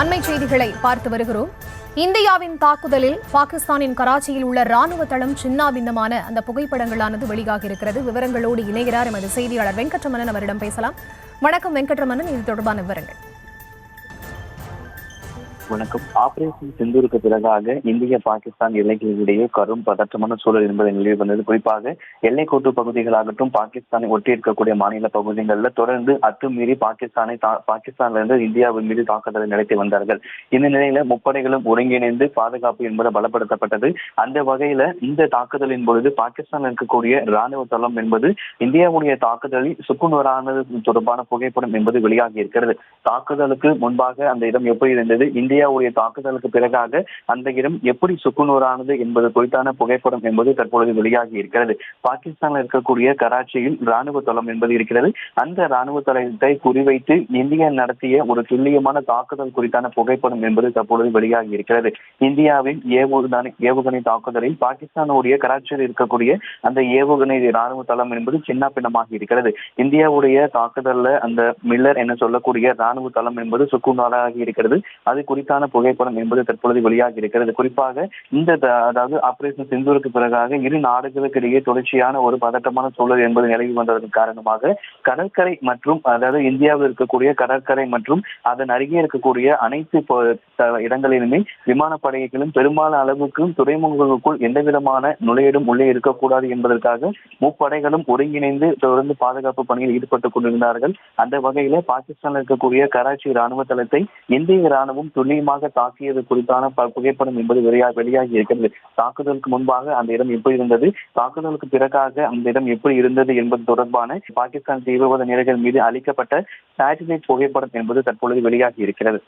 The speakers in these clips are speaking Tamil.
அண்மை செய்திகளை பார்த்து வருகிறோம். இந்தியாவின் தாக்குதலில் பாகிஸ்தானின் கராச்சியில் உள்ள ராணுவ தளம் சின்னாபின்னமான அந்த புகைப்படங்களானது வெளியாகி இருக்கிறது. விவரங்களோடு இணைகிறார் எமது செய்தியாளர் வெங்கட்ரமணன். அவரிடம் பேசலாம். வணக்கம் வெங்கட்ரமணன், இது தொடர்பான விவரங்கள். வணக்கம். ஆபரேஷன் சிந்தூருக்கு பிறகாக இந்திய பாகிஸ்தான் எல்லைகளிடையே கரும் பதற்றமான சூழல் என்பதை நிலவி வந்தது. குறிப்பாக எல்லைக்கோட்டு பகுதிகளாகட்டும், பாகிஸ்தானை ஒட்டி இருக்கக்கூடிய மாநில பகுதிகளில் தொடர்ந்து அத்துமீறி பாகிஸ்தான்ல இருந்து இந்தியாவின் மீது தாக்குதலை நடத்தி வந்தார்கள். இந்த நிலையில முப்படைகளும் ஒருங்கிணைந்து பாதுகாப்பு என்பது பலப்படுத்தப்பட்டது. அந்த வகையில இந்த தாக்குதலின் பொழுது பாகிஸ்தானில் இருக்கக்கூடிய ராணுவ தளம் என்பது இந்தியாவுடைய தாக்குதலில் சுக்குநூறானது தொடர்பான புகைப்படம் என்பது வெளியாகி இருக்கிறது. தாக்குதலுக்கு முன்பாக அந்த இடம் எப்படி இருந்தது, இந்தியாவுடைய தாக்குதலுக்கு பிறகாக அந்த இடம் எப்படி சுக்குநூறானது என்பது குறித்தான புகைப்படம் என்பது தற்பொழுது வெளியாகி இருக்கிறது. பாகிஸ்தானில் இருக்கக்கூடிய கராச்சியில் ராணுவ தளம் என்பது இருக்கிறது. அந்த ராணுவ தளத்தை குறிவைத்து இந்தியா நடத்திய ஒரு துல்லியமான தாக்குதல் குறித்தான புகைப்படம் என்பது தற்பொழுது வெளியாகி இருக்கிறது. இந்தியாவின் ஏவுகணை தாக்குதலில் பாகிஸ்தானுடைய கராச்சியில் இருக்கக்கூடிய அந்த ஏவுகணை ராணுவ தளம் என்பது சின்ன பின்னமாக இருக்கிறது. இந்தியாவுடைய தாக்குதல்ல அந்த மில்லர் என சொல்லக்கூடிய ராணுவ தளம் என்பது சுக்குநூறாகி இருக்கிறது. அது குறித்தான புகைப்படம் என்பது தற்பொழுது வெளியாகி இருக்கிறது. குறிப்பாக அதாவது ஆபரேஷன் சிந்தூருக்கு பிறகாக இரு நாடுகளுக்கு இடையே தொடர்ச்சியான ஒரு பதட்டமான சூழல் என்பது நிலவி வந்ததற்கு காரணமாக கடற்கரை மற்றும் அதாவது இந்தியாவில் இருக்கக்கூடிய கடற்கரை மற்றும் அதன் அருகே இருக்கக்கூடிய அனைத்து இடங்களிலுமே விமானப்படைகளும் பெரும்பாலான அளவுக்கு துறைமுகங்களுக்குள் எந்த விதமான நுழையிடும் உள்ளே இருக்கக்கூடாது என்பதற்காக முப்படைகளும் ஒருங்கிணைந்து தொடர்ந்து பாதுகாப்பு பணியில் ஈடுபட்டுக் கொண்டிருந்தார்கள். அந்த வகையில பாகிஸ்தானில் இருக்கக்கூடிய கராச்சி ராணுவ தளத்தை இந்திய ராணுவம் துல்லியமாக தாக்கியது குறித்தான புகைப்படம் என்பது வெளியாகி இருக்கிறது. தாக்குதலுக்கு முன்பாக அந்த இடம் எப்படி இருந்தது, தாக்குதலுக்கு பிறகாக அந்த இடம் எப்படி இருந்தது என்பது தொடர்பான பாகிஸ்தான் தீவிரவாத நிலைகள் மீது அளிக்கப்பட்ட சேட்டலைட் புகைப்படம் என்பது தற்பொழுது வெளியாகி இருக்கிறது.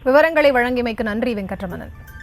விவரங்களை வழங்கியமைக்கு நன்றி வெங்கட்ரமணன்.